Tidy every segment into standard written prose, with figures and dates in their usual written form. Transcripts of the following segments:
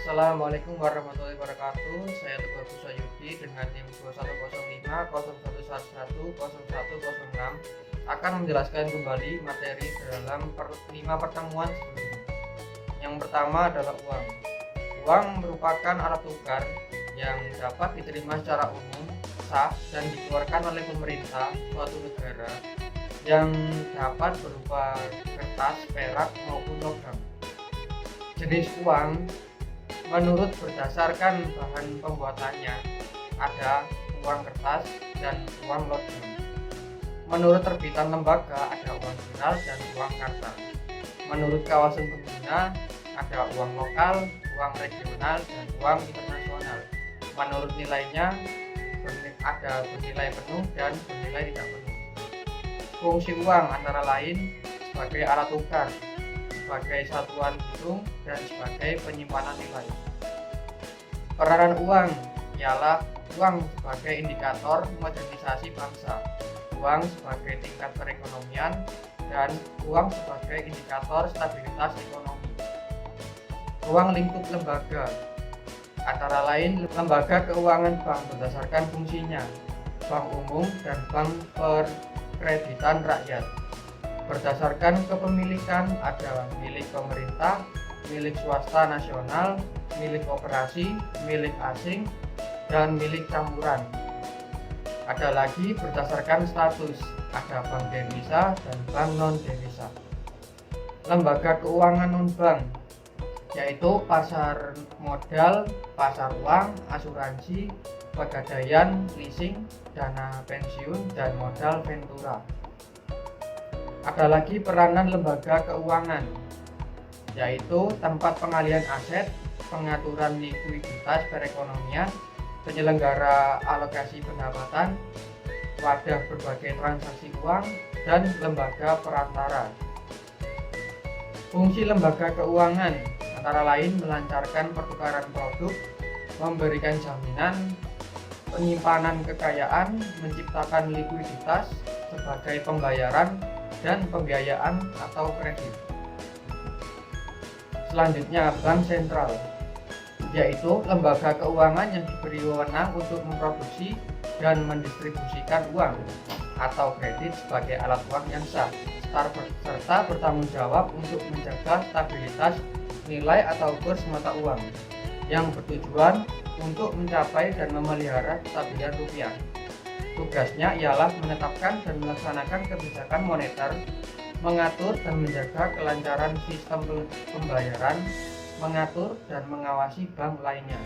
Assalamualaikum warahmatullahi wabarakatuh. Saya Teguh Agus Sayudi dengan NIM 210501110106 akan menjelaskan kembali materi dalam 5 pertemuan sebelumnya. Yang pertama adalah uang. Uang merupakan alat tukar yang dapat diterima secara umum, sah, dan dikeluarkan oleh pemerintah suatu negara yang dapat berupa kertas, perak, maupun logam. Jenis uang menurut berdasarkan bahan pembuatannya, ada uang kertas dan uang logam. Menurut terbitan lembaga ada uang digital dan uang kartal. Menurut kawasan pengguna ada uang lokal, uang regional, dan uang internasional. Menurut nilainya ada bernilai penuh dan bernilai tidak penuh. Fungsi uang antara lain sebagai alat tukar, sebagai satuan hitung, dan sebagai penyimpanan nilai. Peranan uang ialah uang sebagai indikator modernisasi bangsa, uang sebagai tingkat perekonomian, dan uang sebagai indikator stabilitas ekonomi. Ruang lingkup lembaga antara lain lembaga keuangan bank berdasarkan fungsinya, bank umum dan bank perkreditan rakyat. Berdasarkan kepemilikan ada milik pemerintah, milik swasta nasional, milik koperasi, milik asing, dan milik campuran. Ada lagi berdasarkan status, ada bank devisa dan bank non devisa. Lembaga keuangan non bank yaitu pasar modal, pasar uang, asuransi, pegadaian, leasing, dana pensiun, dan modal ventura. Ada lagi peranan lembaga keuangan, yaitu tempat pengalihan aset, pengaturan likuiditas perekonomian, penyelenggara alokasi pendapatan, wadah berbagai transaksi uang, dan lembaga perantara. Fungsi lembaga keuangan antara lain melancarkan pertukaran produk, memberikan jaminan, penyimpanan kekayaan, menciptakan likuiditas sebagai pembayaran dan pembiayaan atau kredit. Selanjutnya, bank sentral, yaitu lembaga keuangan yang diberi wewenang untuk memproduksi dan mendistribusikan uang atau kredit sebagai alat uang yang sah, serta bertanggung jawab untuk menjaga stabilitas nilai atau kurs mata uang yang bertujuan untuk mencapai dan memelihara kestabilan rupiah. Tugasnya ialah menetapkan dan melaksanakan kebijakan moneter, mengatur dan menjaga kelancaran sistem pembayaran, mengatur dan mengawasi bank lainnya.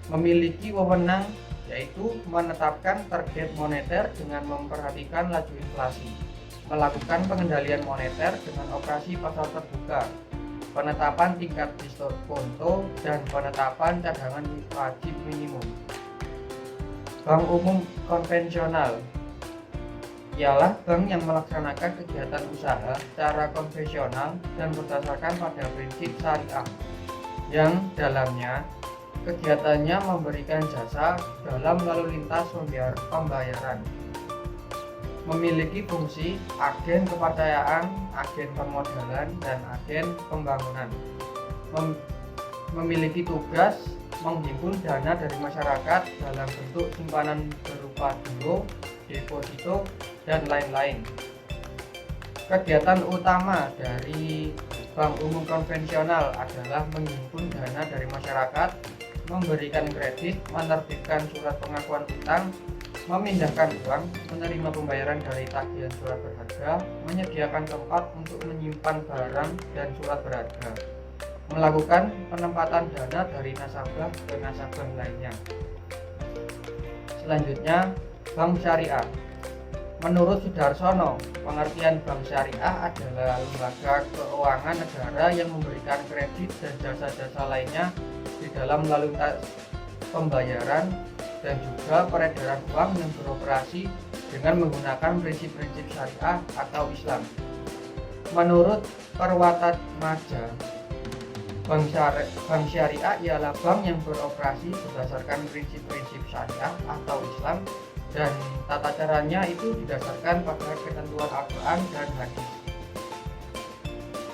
Memiliki wewenang yaitu menetapkan target moneter dengan memperhatikan laju inflasi, melakukan pengendalian moneter dengan operasi pasar terbuka, penetapan tingkat diskonto, dan penetapan cadangan wajib minimum. Bank umum konvensional ialah bank yang melaksanakan kegiatan usaha secara konvensional dan berdasarkan pada prinsip syariah, yang dalamnya kegiatannya memberikan jasa dalam lalu lintas pembayaran. Memiliki fungsi agen kepercayaan, agen permodalan, dan agen pembangunan. Memiliki tugas menghimpun dana dari masyarakat dalam bentuk simpanan berupa giro, deposito, dan lain-lain. Kegiatan utama dari bank umum konvensional adalah menghimpun dana dari masyarakat, memberikan kredit, menerbitkan surat pengakuan utang, memindahkan uang, menerima pembayaran dari tagihan surat berharga, menyediakan tempat untuk menyimpan barang dan surat berharga, melakukan penempatan dana dari nasabah ke nasabah lainnya. Selanjutnya, bank syariah. Menurut Sudarsono, pengertian bank syariah adalah lembaga keuangan negara yang memberikan kredit dan jasa-jasa lainnya di dalam lalu lintas pembayaran dan juga peredaran uang yang beroperasi dengan menggunakan prinsip-prinsip syariah atau Islam. Menurut Perwatatmaja, bank syariah ialah bank yang beroperasi berdasarkan prinsip-prinsip syariah atau Islam dan tata caranya itu didasarkan pada ketentuan Al-Quran dan hadis.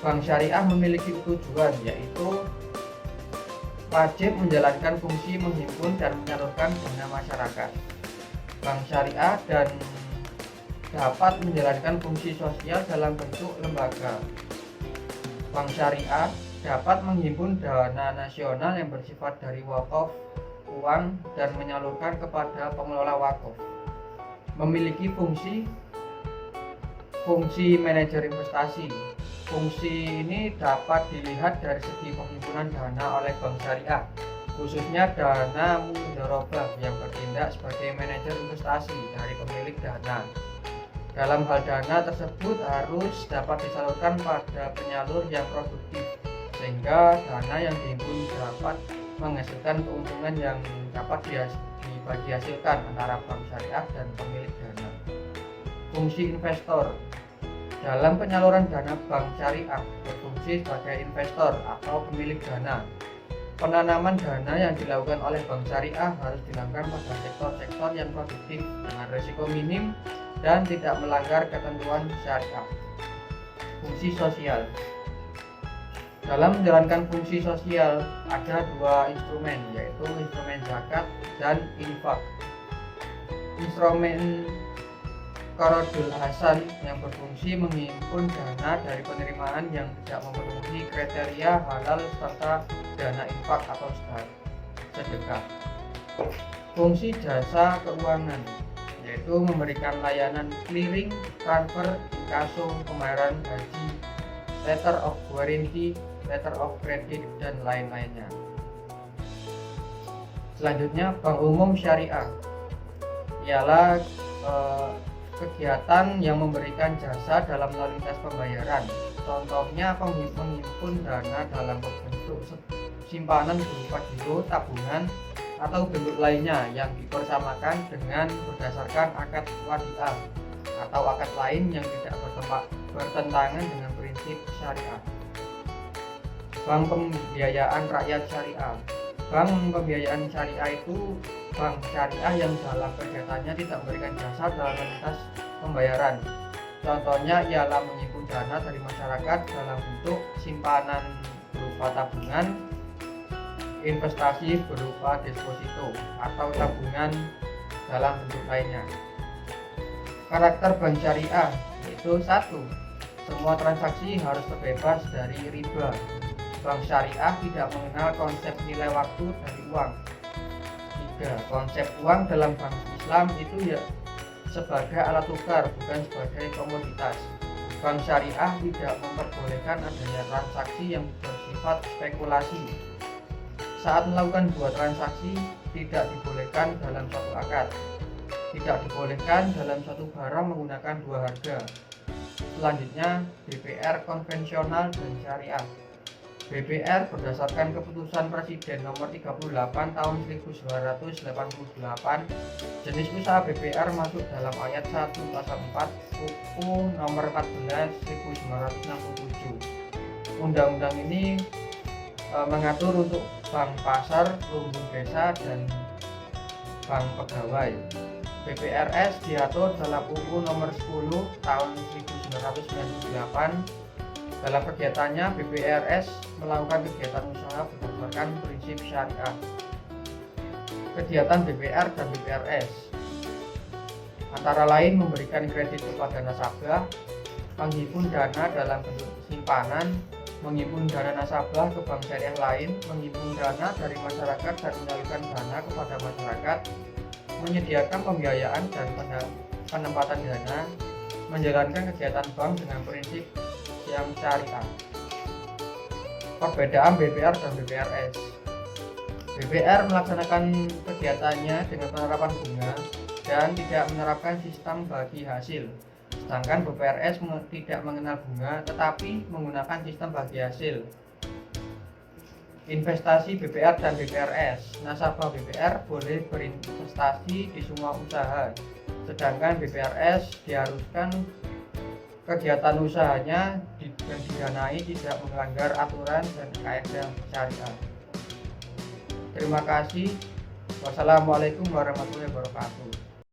Bank syariah memiliki tujuan yaitu wajib menjalankan fungsi menghimpun dan menyalurkan dana masyarakat. Bank syariah dan dapat menjalankan fungsi sosial dalam bentuk lembaga. Bank syariah dapat menghimpun dana nasional yang bersifat dari wakaf uang dan menyalurkan kepada pengelola wakaf. Memiliki fungsi manajer investasi. Fungsi ini dapat dilihat dari segi penghimpunan dana oleh bank syariah, khususnya dana mudharabah yang bertindak sebagai manajer investasi dari pemilik dana. Dalam hal dana tersebut harus dapat disalurkan pada penyalur yang produktif, sehingga dana yang dihimpun dapat menghasilkan keuntungan yang dapat dibagi hasilkan antara bank syariah dan pemilik dana. Fungsi investor. Dalam penyaluran dana, bank syariah berfungsi sebagai investor atau pemilik dana. Penanaman dana yang dilakukan oleh bank syariah harus dilakukan pada sektor-sektor yang produktif dengan risiko minim dan tidak melanggar ketentuan syariah. Fungsi sosial. Dalam menjalankan fungsi sosial ada dua instrumen, yaitu instrumen zakat dan infak. Instrumen Qaradul Hasan yang berfungsi menghimpun dana dari penerimaan yang tidak memenuhi kriteria halal serta dana infak atau sedekah. Fungsi jasa keuangan yaitu memberikan layanan clearing, transfer, inkaso, pembayaran gaji, letter of guarantee, letter of credit, dan lain-lainnya. Selanjutnya, bank umum syariah ialah kegiatan yang memberikan jasa dalam lalu lintas pembayaran. Contohnya menghimpun dana dalam bentuk simpanan berupa giro, tabungan, atau bentuk lainnya yang dipersamakan dengan berdasarkan akad wadiah atau akad lain yang tidak bertentangan dengan prinsip syariah. Bank pembiayaan rakyat syariah. Bank pembiayaan syariah itu bank syariah yang dalam kegiatannya tidak memberikan jasa dalam lintas pembayaran. Contohnya ialah menghimpun dana dari masyarakat dalam bentuk simpanan berupa tabungan, investasi berupa deposito, atau tabungan dalam bentuk lainnya. Karakter bank syariah yaitu 1. Semua transaksi harus terbebas dari riba. Bank syariah tidak mengenal konsep nilai waktu dari uang. 3. Konsep uang dalam bank Islam itu ya sebagai alat tukar, bukan sebagai komoditas. Bank syariah tidak memperbolehkan adanya transaksi yang bersifat spekulasi. Saat melakukan dua transaksi, tidak dibolehkan dalam satu akad. Tidak dibolehkan dalam satu barang menggunakan dua harga. Selanjutnya, BPR konvensional dan syariah. BPR berdasarkan keputusan Presiden nomor 38 tahun 1988, jenis usaha BPR masuk dalam ayat 1 pasal 4 UU nomor 14 1967. Undang-undang ini mengatur untuk bank pasar, lumbung desa, dan bank pegawai. BPRS diatur dalam UU nomor 10 tahun 1998. Dalam kegiatannya, BPRS melakukan kegiatan usaha berdasarkan prinsip syariah. Kegiatan BPR dan BPRS antara lain memberikan kredit kepada nasabah, menghimpun dana dalam bentuk simpanan, menghimpun dana nasabah ke bank syariah lain, menghimpun dana dari masyarakat dan menyalurkan dana kepada masyarakat, menyediakan pembiayaan dan penempatan dana, menjalankan kegiatan bank dengan prinsip yang syariah. Perbedaan BPR dan BPRS. BPR melaksanakan kegiatannya dengan penerapan bunga dan tidak menerapkan sistem bagi hasil, sedangkan BPRS tidak mengenal bunga tetapi menggunakan sistem bagi hasil. Investasi BPR dan BPRS. Nasabah BPR boleh berinvestasi di semua usaha, sedangkan BPRS diharuskan kegiatan usahanya dan didanai tidak melanggar aturan dan kaidah syariah. Terima kasih. Wassalamualaikum warahmatullahi wabarakatuh.